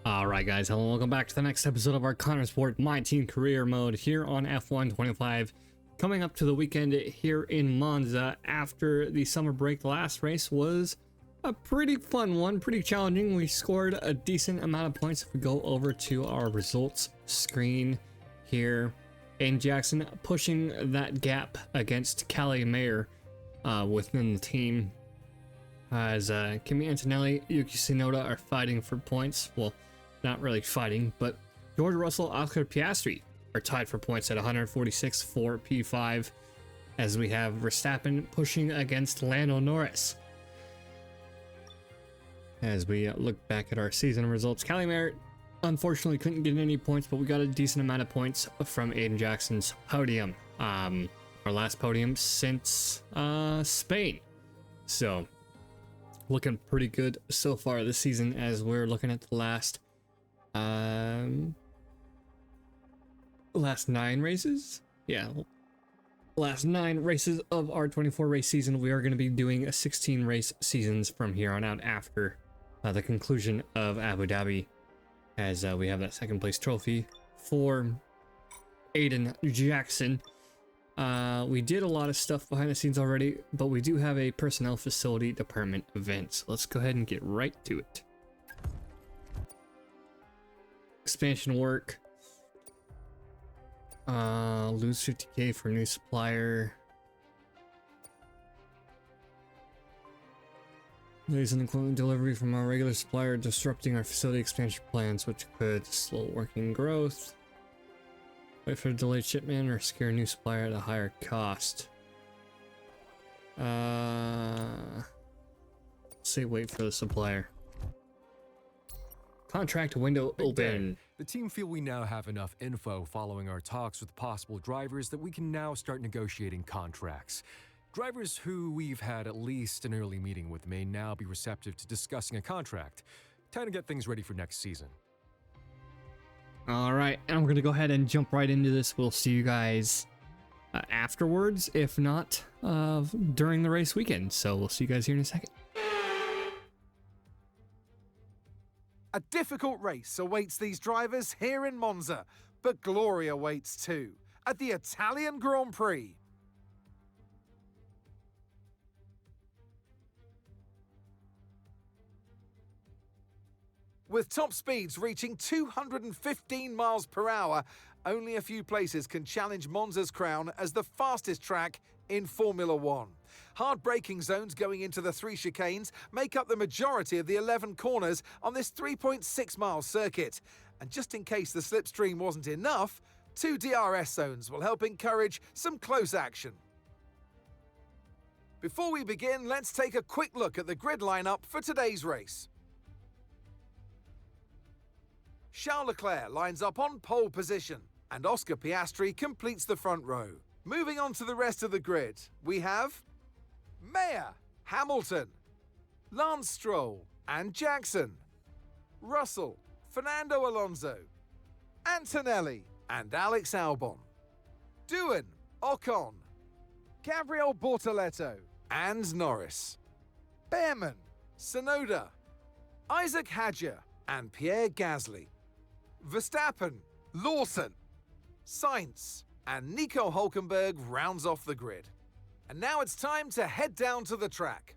Alright guys, hello and welcome back to the next episode of our Konnersport MyTeam career mode here on F1 25. Coming up to the weekend here in Monza after the summer break. The last race was a pretty fun one, pretty challenging. We scored a decent amount of points. If we go over to our results screen here, Aiden Jackson pushing that gap against Callie Mayer within the team. As Kimi Antonelli, Yuki Tsunoda are fighting for points. Well, not really fighting, but George Russell, Oscar Piastri are tied for points at 146 for P5, as we have Verstappen pushing against Lando Norris. As we look back at our season results, Callie Mayer unfortunately couldn't get any points, but we got a decent amount of points from Aiden Jackson's podium. Our last podium since Spain. So looking pretty good so far this season, as we're looking at the last 9 races. Yeah, last 9 races of our 24 race season. We are going to be doing 16 race seasons from here on out after the conclusion of Abu Dhabi, as we have that second place trophy for Aiden Jackson. We did a lot of stuff behind the scenes already, but we do have a personnel facility department event. So let's go ahead and get right to it. Expansion work. Lose 50k for new supplier. There's an equipment delivery from our regular supplier, disrupting our facility expansion plans, which could slow working growth. Wait for a delayed shipment or scare a new supplier at a higher cost. Say wait for the supplier. Contract window open. The team feel we now have enough info following our talks with possible drivers that we can now start negotiating contracts. Drivers who we've had at least an early meeting with may now be receptive to discussing a contract. Time to get things ready for next season. All right, and I'm going to go ahead and jump right into this. We'll see you guys afterwards, if not during the race weekend. So we'll see you guys here in a second. A difficult race awaits these drivers here in Monza, but glory awaits too at the Italian Grand Prix. With top speeds reaching 215 miles per hour, only a few places can challenge Monza's crown as the fastest track in Formula One. Hard braking zones going into the 3 chicanes make up the majority of the 11 corners on this 3.6-mile circuit. And just in case the slipstream wasn't enough, 2 DRS zones will help encourage some close action. Before we begin, let's take a quick look at the grid lineup for today's race. Charles Leclerc lines up on pole position, and Oscar Piastri completes the front row. Moving on to the rest of the grid, we have Mayer, Hamilton, Lance Stroll and Jackson, Russell, Fernando Alonso, Antonelli and Alex Albon, Doohan, Ocon, Gabriel Bortoleto and Norris, Behrman, Tsunoda, Isaac Hadjar and Pierre Gasly, Verstappen, Lawson, Sainz and Nico Hülkenberg rounds off the grid. And now it's time to head down to the track.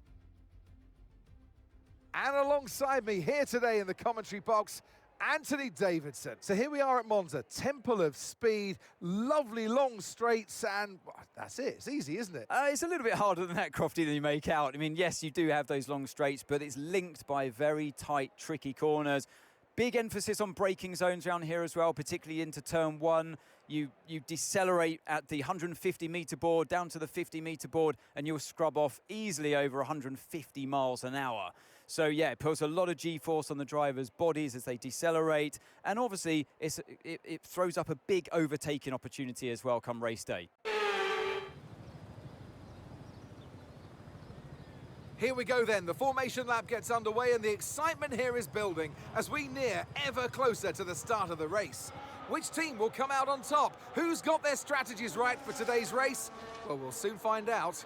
And alongside me here today in the commentary box, Anthony Davidson. So here we are at Monza, Temple of Speed, lovely long straights, and that's it. It's easy, isn't it? It's a little bit harder than that, Crofty, than you make out. I mean, yes, you do have those long straights, but it's linked by very tight, tricky corners. Big emphasis on braking zones around here as well, particularly into turn 1. You decelerate at the 150-meter board down to the 50-meter board, and you'll scrub off easily over 150 miles an hour. So yeah, it puts a lot of G-force on the drivers' bodies as they decelerate, and obviously it throws up a big overtaking opportunity as well come race day. Here we go then, the formation lap gets underway and the excitement here is building as we near ever closer to the start of the race. Which team will come out on top? Who's got their strategies right for today's race? Well, we'll soon find out.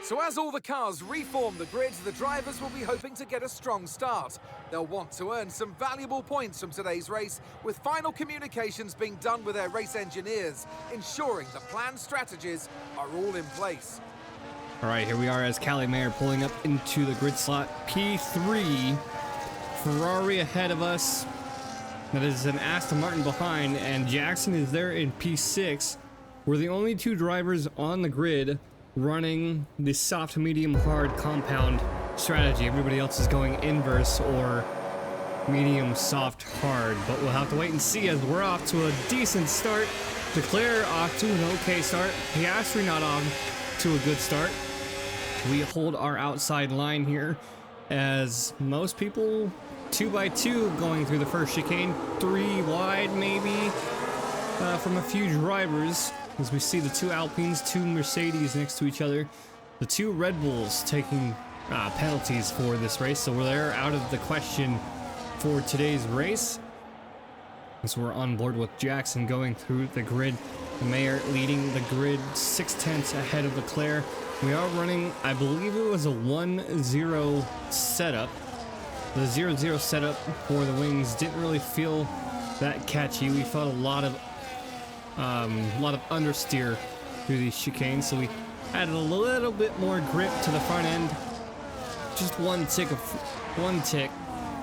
So as all the cars reform the grid, the drivers will be hoping to get a strong start. They'll want to earn some valuable points from today's race, with final communications being done with their race engineers, ensuring the planned strategies are all in place. All right, here we are as Callie Mayer pulling up into the grid slot. P3, Ferrari ahead of us. That is an Aston Martin behind, and Jackson is there in P6. We're the only two drivers on the grid running the soft, medium, hard compound strategy. Everybody else is going inverse or medium, soft, hard, but we'll have to wait and see as we're off to a decent start. Leclerc off to an okay start. Piastri not on to a good start. We hold our outside line here as most people 2x2 going through the first chicane, 3 wide maybe from a few drivers. As we see the 2 Alpines, 2 Mercedes next to each other. The 2 Red Bulls taking penalties for this race, so they're out of the question for today's race. So we're on board with Jackson going through the grid. Mayer leading the grid 6/10 ahead of Leclerc. We are running, I believe it was a 1-0 setup. The 0-0 setup for the wings didn't really feel that catchy. We felt a lot of understeer through these chicanes, so we added a little bit more grip to the front end, just one tick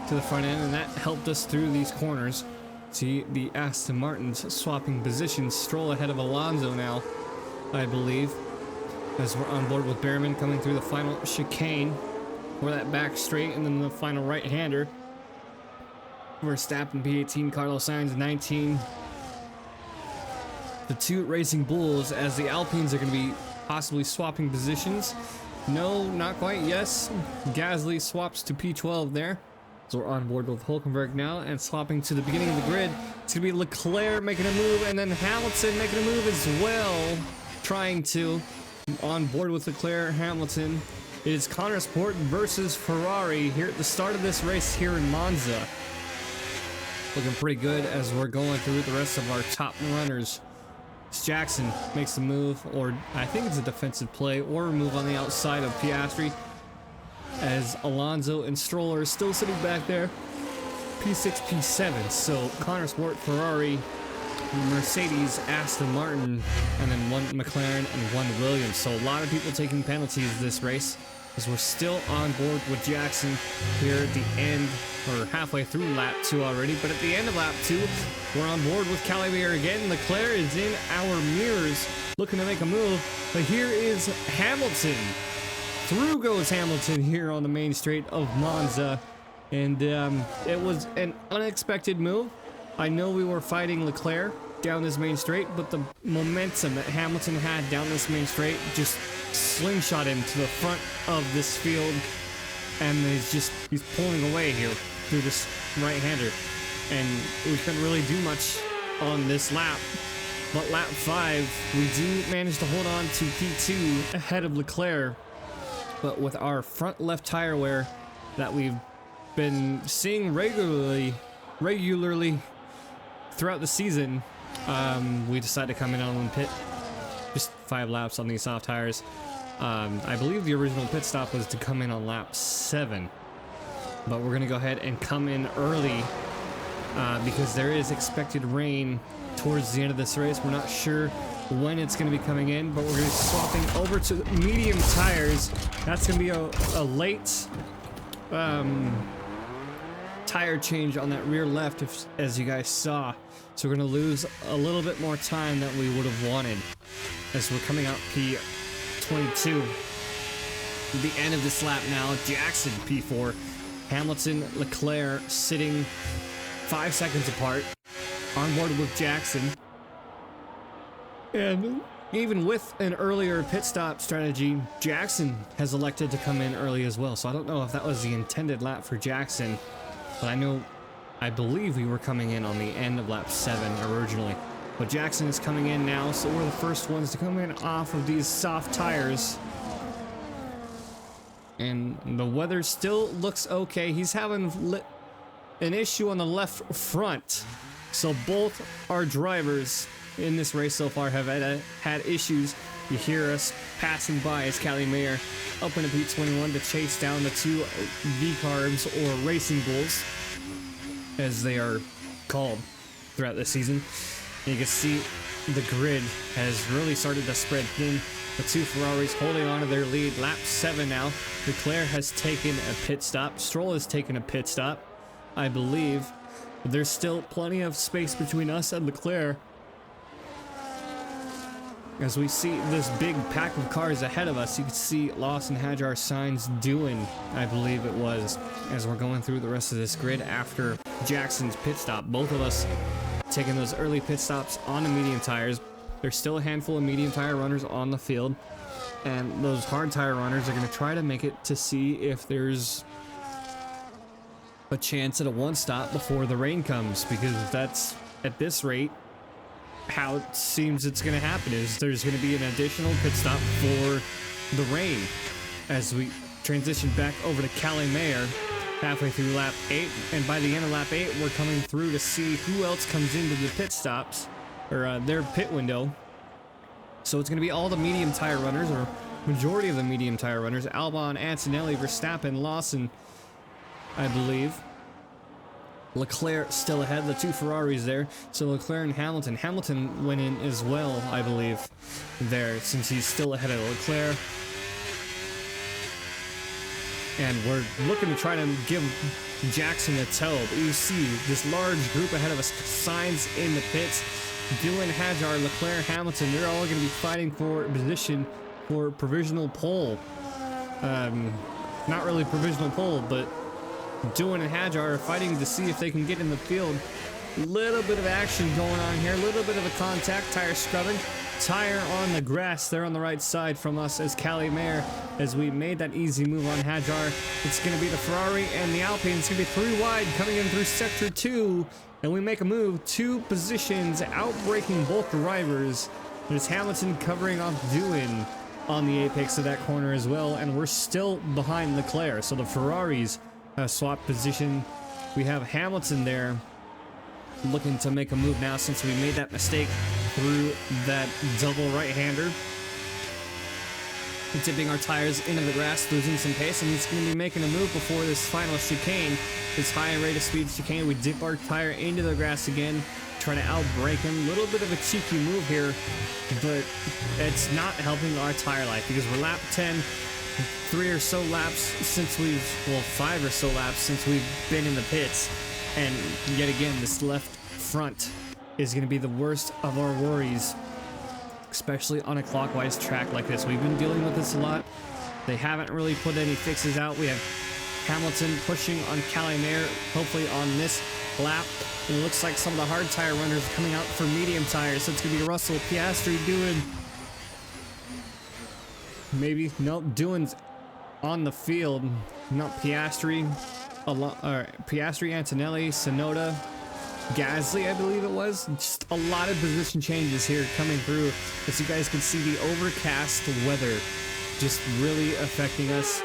to the front end, and that helped us through these corners. See the Aston Martins swapping positions. Stroll ahead of Alonso now, I believe, as we're on board with Behrman coming through the final chicane for that back straight, and then the final right-hander. Verstappen P18, Carlos Sainz 19. The 2 Racing Bulls, as the Alpines are going to be possibly swapping positions. No, not quite. Yes, Gasly swaps to P12 there. So we're on board with Hulkenberg now, and swapping to the beginning of the grid. It's going to be Leclerc making a move, and then Hamilton making a move as well. Trying to on board with Leclerc, Hamilton. It is Konnersport versus Ferrari here at the start of this race here in Monza. Looking pretty good as we're going through the rest of our top runners. Jackson makes a move, or I think it's a defensive play, or a move on the outside of Piastri, as Alonso and Stroll are still sitting back there. P6, P7. So Konnersport, Ferrari, Mercedes, Aston Martin, and then 1 McLaren and 1 Williams. So a lot of people taking penalties this race, as we're still on board with Jackson here at the end, or halfway through lap 2 already. But at the end of lap 2, we're on board with Callie Mayer again. Leclerc is in our mirrors looking to make a move, but here is Hamilton. Through goes Hamilton here on the main straight of Monza, and it was an unexpected move. I know we were fighting Leclerc down this main straight, but the momentum that Hamilton had down this main straight just slingshot him to the front of this field, and he's pulling away here through this right-hander, and we couldn't really do much on this lap. But lap 5, we do manage to hold on to P2 ahead of Leclerc, but with our front left tire wear that we've been seeing regularly throughout the season, we decided to come in on pit. Just 5 laps on these soft tires. I believe the original pit stop was to come in on lap 7, but we're gonna go ahead and come in early because there is expected rain towards the end of this race. We're not sure when it's going to be coming in, but we're going to be swapping over to medium tires. That's going to be a late tire change on that rear left, as you guys saw. So we're going to lose a little bit more time than we would have wanted, as we're coming out P22. The end of this lap now. Jackson P4, Hamilton, Leclerc sitting 5 seconds apart, on board with Jackson. And even with an earlier pit stop strategy, Jackson has elected to come in early as well. So I don't know if that was the intended lap for Jackson, but I believe we were coming in on the end of lap 7 originally. But Jackson is coming in now, so we're the first ones to come in off of these soft tires. And the weather still looks okay. He's having an issue on the left front. So both our drivers in this race so far have had issues You hear us passing by as Callie Mayer up into P21 to chase down the two V-Carbs, or Racing Bulls, as they are called throughout the season. And you can see the grid has really started to spread thin. The two Ferraris holding on to their lead. Lap 7 now. Leclerc has taken a pit stop. Stroll has taken a pit stop, I believe. But there's still plenty of space between us and Leclerc, as we see this big pack of cars ahead of us. You can see Lawson Hajar signs doing, I believe it was, as we're going through the rest of this grid after Jackson's pit stop. Both of us taking those early pit stops on the medium tires. There's still a handful of medium tire runners on the field, and those hard tire runners are going to try to make it to see if there's a chance at a one stop before the rain comes, because that's, at this rate, how it seems it's going to happen. Is there's going to be an additional pit stop for the rain, as we transition back over to Callie Mayer halfway through lap 8, and by the end of lap 8 we're coming through to see who else comes into the pit stops, or their pit window. So it's going to be all the medium tire runners, or majority of the medium tire runners: Albon, Antonelli, Verstappen, Lawson, I believe. Leclerc still ahead, the two Ferraris there. So Leclerc and Hamilton. Hamilton went in as well, I believe, there, since he's still ahead of Leclerc. And we're looking to try to give Jackson a tow. But you see this large group ahead of us, signs in the pits. Dillon, Hajar, Leclerc, Hamilton, they're all going to be fighting for position for provisional pole. Not really provisional pole, but Dillon and Hajar are fighting to see if they can get in the field. Little bit of action going on here, a little bit of a contact, tire scrubbing. Tire on the grass there on the right side from us as Callie Mayer, as we made that easy move on Hajar. It's going to be the Ferrari and the Alpine. It's going to be 3 wide coming in through sector 2, and we make a move 2 positions, outbraking both drivers. There's Hamilton covering off Dillon on the apex of that corner as well, and we're still behind Leclerc. So the Ferraris swap position. We have Hamilton there looking to make a move now, since we made that mistake through that double right-hander. Dipping our tires into the grass, losing some pace, and he's going to be making a move before this final chicane, this high rate of speed chicane. We dip our tire into the grass again, trying to outbrake him. A little bit of a cheeky move here, but it's not helping our tire life, because we're lap 10. 3 or so laps since we've, well, 5 or so laps since we've been in the pits, and yet again this left front is going to be the worst of our worries, especially on a clockwise track like this. We've been dealing with this a lot. They haven't really put any fixes out. We have Hamilton pushing on Callie Mayer, hopefully on this lap. It looks like some of the hard tire runners are coming out for medium tires, so it's going to be Russell, Piastri, doing maybe, nope, Dillon's on the field. Not Piastri, Piastri, Antonelli, Sonoda, Gasly, I believe it was. Just a lot of position changes here coming through, as you guys can see the overcast weather just really affecting us.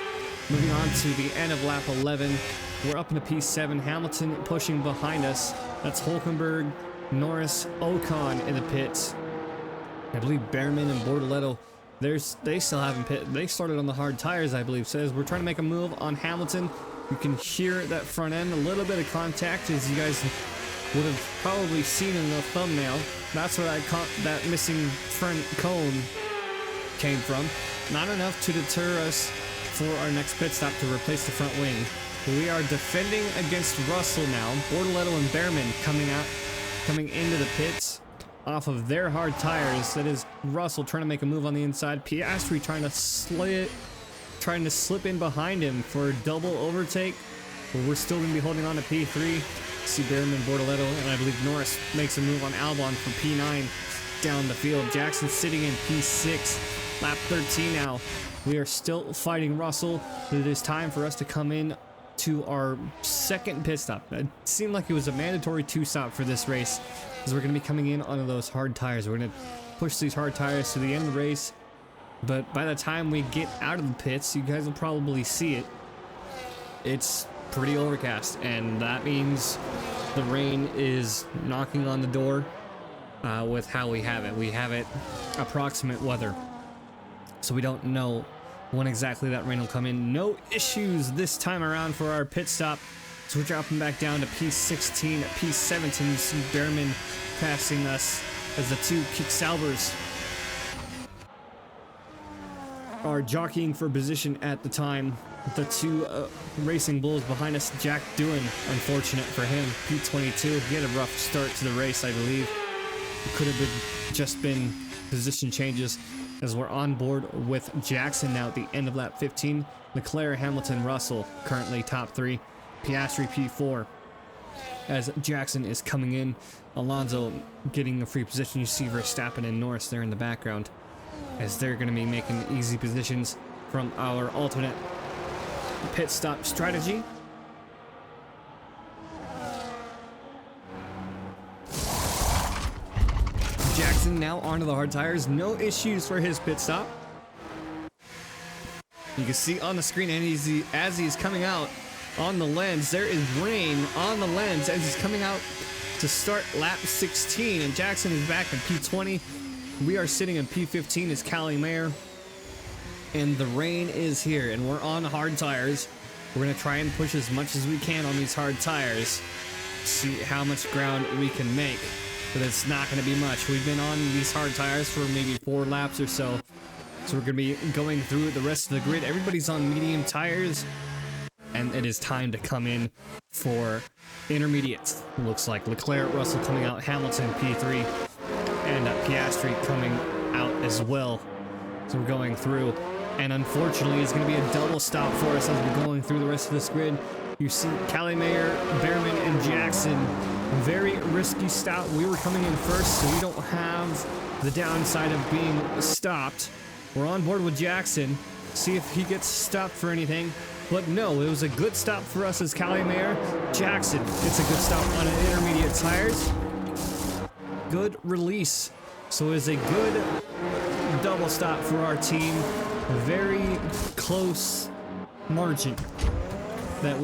Moving on to the end of lap 11, we're up into P7. Hamilton pushing behind us. That's Hulkenberg, Norris, Ocon in the pits. I believe Behrman and Bortoletto, they still haven't pit. They started on the hard tires, I believe. Says we're trying to make a move on Hamilton. You can hear that front end, a little bit of contact, as you guys would have probably seen in the thumbnail. That's where that missing front cone came from. Not enough to deter us for our next pit stop to replace the front wing. We are defending against Russell now. Bortoletto and Behrman coming into the pits off of their hard tires. That is Russell trying to make a move on the inside. Piastri trying to slip in behind him for a double overtake. But we're still going to be holding on to P3. See Behrman, Bortoletto, and I believe Norris makes a move on Albon for P9 down the field. Jackson sitting in P6. Lap 13 now. We are still fighting Russell. It is time for us to come in to our second pit stop. It seemed like it was a mandatory 2-stop for this race, because we're going to be coming in on those hard tires. We're going to push these hard tires to the end of the race, but by the time we get out of the pits, you guys will probably see it. It's pretty overcast, and that means the rain is knocking on the door with how we have it. We have it approximate weather. so we don't know when exactly that rain will come in. No issues this time around for our pit stop. So we're dropping back down to P16, P17. You see Behrman passing us as the two Kick-Saubers are jockeying for position at the time. The two racing bulls behind us, Jack Doohan, unfortunate for him, P22. He had a rough start to the race, I believe. It could have just been position changes, as we're on board with Jackson now at the end of lap 15. Leclerc, Hamilton, Russell, currently top 3. Piastri P4. As Jackson is coming in, Alonso getting a free position. You see Verstappen and Norris there in the background, as they're going to be making easy positions from our alternate pit stop strategy. Jackson now onto the hard tires. No issues for his pit stop. You can see on the screen, and as he's coming out on the lens, there is rain on the lens as he's coming out to start lap 16, and Jackson is back in P20. We are sitting in P15 as Callie Mayer, and the rain is here, and we're on hard tires. We're going to try and push as much as we can on these hard tires, see how much ground we can make, but it's not going to be much. We've been on these hard tires for maybe 4 laps or so, so we're going to be going through the rest of the grid. Everybody's on medium tires, and it is time to come in for intermediates. Looks like Leclerc, Russell coming out, Hamilton P3, and Piastri coming out as well. So we're going through, and unfortunately it's going to be a double stop for us as we're going through the rest of this grid. You see Callie Mayer, Behrman, and Jackson. Very risky stop. We were coming in first, so we don't have the downside of being stopped. We're on board with Jackson, see if he gets stopped for anything. But no, it was a good stop for us as Callie Mayer. Jackson gets a good stop on an intermediate tires. Good release. So it is a good double stop for our team. A very close margin that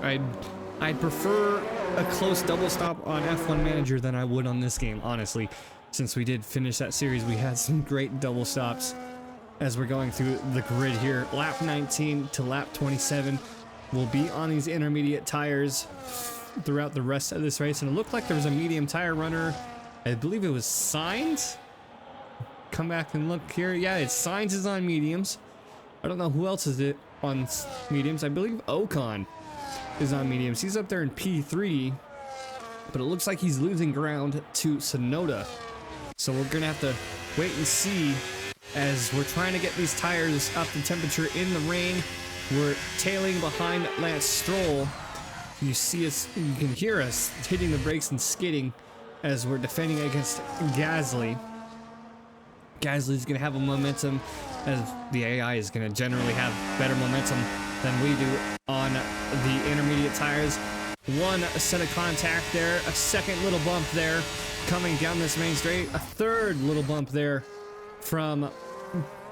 I'd prefer a close double stop on F1 Manager than I would on this game, honestly. Since we did finish that series, we had some great double stops. As we're going through the grid here, lap 19 to lap 27, we'll be on these intermediate tires throughout the rest of this race. And it looked like there was a medium tire runner. I believe it was Sainz. Come back and look here. Yeah, it's Sainz is on mediums. I don't know who else is it on mediums. I believe Ocon is on mediums. He's up there in P3, but it looks like he's losing ground to Tsunoda. So we're gonna have to wait and see, as we're trying to get these tires up to temperature in the rain. We're tailing behind Lance Stroll. You see us, you can hear us hitting the brakes and skidding as we're defending against Gasly. Gasly's gonna have a momentum, as the AI is gonna generally have better momentum than we do on the intermediate tires. One set of contact there, a second little bump there coming down this main straight, a third little bump there from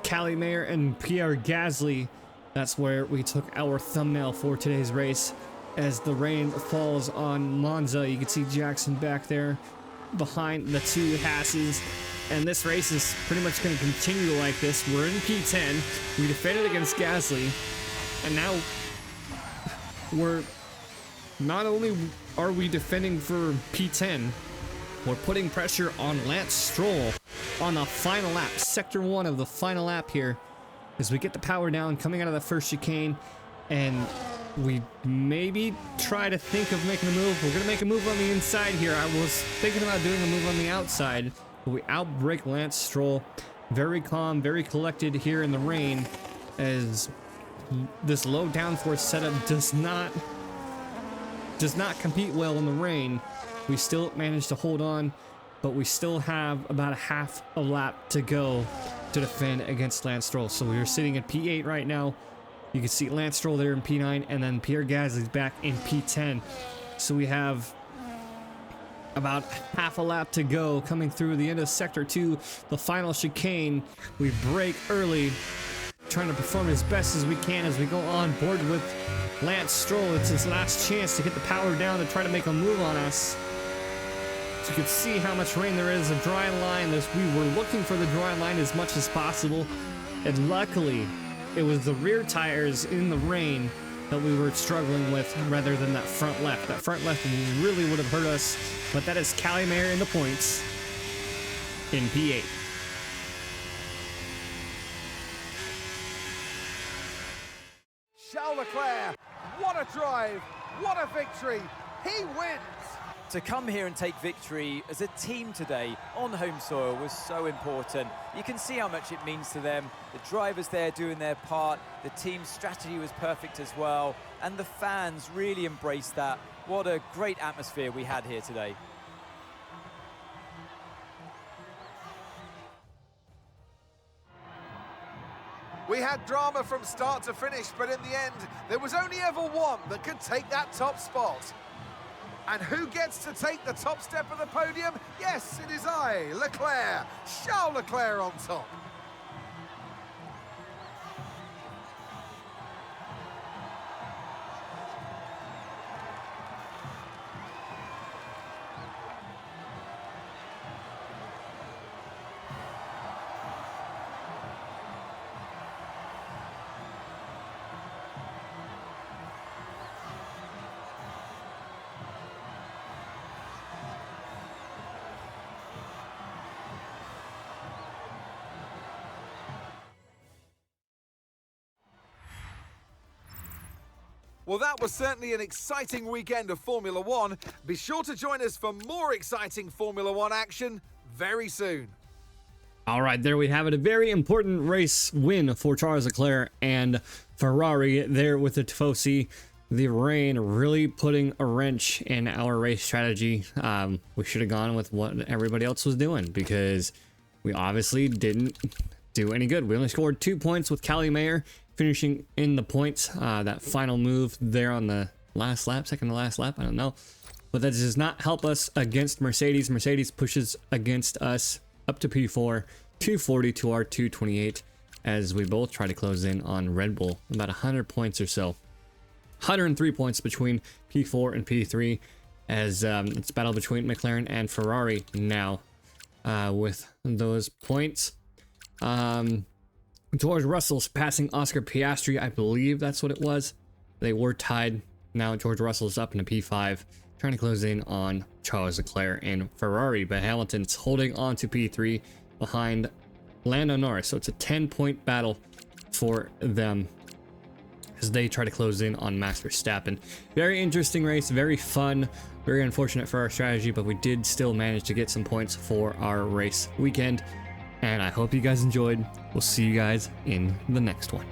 Callie Mayer and Pierre Gasly. That's where we took our thumbnail for today's race. As the rain falls on Monza, you can see Jackson back there behind the two Hasses. And this race is pretty much going to continue like this. We're in P10. We defended against Gasly. And now we're not only are we defending for P10, we're putting pressure on Lance Stroll on the final lap, sector 1 of the final lap here, as we get the power down coming out of the first chicane, and we maybe try to think of making a move. We're going to make a move on the inside here. I was thinking about doing a move on the outside, but we outbrake Lance Stroll. Very calm, very collected here in the rain, as this low downforce setup does not compete well in the rain. We still managed to hold on, but we still have about a half a lap to go to defend against Lance Stroll. So we are sitting at P8 right now. You can see Lance Stroll there in P9, and then Pierre Gasly's back in P10. So we have about half a lap to go coming through the end of sector 2, the final chicane. We brake early, trying to perform as best as we can as we go on board with Lance Stroll. It's his last chance to get the power down to try to make a move on us. So you can see how much rain there is, a dry line. We were looking for the dry line as much as possible, And luckily, it was the rear tires in the rain that we were struggling with rather than that front left. That front left really would have hurt us, but that is Callie Mayer in the points in P8. Charles Leclerc, what a drive, what a victory, he wins! To come here and take victory as a team today on home soil was so important. You can see how much it means to them. The drivers there doing their part, the team's strategy was perfect as well, and the fans really embraced that. What a great atmosphere we had here today. We had drama from start to finish, but in the end, there was only ever one that could take that top spot. And who gets to take the top step of the podium? Yes, it is I, Leclerc, Charles Leclerc on top. Well, that was certainly an exciting weekend of Formula One. Be sure to join us for more exciting Formula One action very soon. All right, there we have it. A very important race win for Charles Leclerc and Ferrari there with the Tifosi. The rain really putting a wrench in our race strategy. We should have gone with what everybody else was doing because we obviously didn't do any good. We only scored 2 points with Callie Mayer finishing in the points. That final move there on the last lap, second to last lap, I don't know. But that does not help us against Mercedes. Mercedes pushes against us up to P4, 240 to our 228 as we both try to close in on Red Bull. About 100 points or so. 103 points between P4 and P3 as it's battle between McLaren and Ferrari now with those points. George Russell's passing Oscar Piastri, I believe that's what it was. They were tied. Now George Russell's up in a P5, trying to close in on Charles Leclerc and Ferrari, but Hamilton's holding on to P3 behind Lando Norris. So it's a 10-point battle for them as they try to close in on Max Verstappen. Very interesting race, very fun, very unfortunate for our strategy, but we did still manage to get some points for our race weekend. And I hope you guys enjoyed. We'll see you guys in the next one.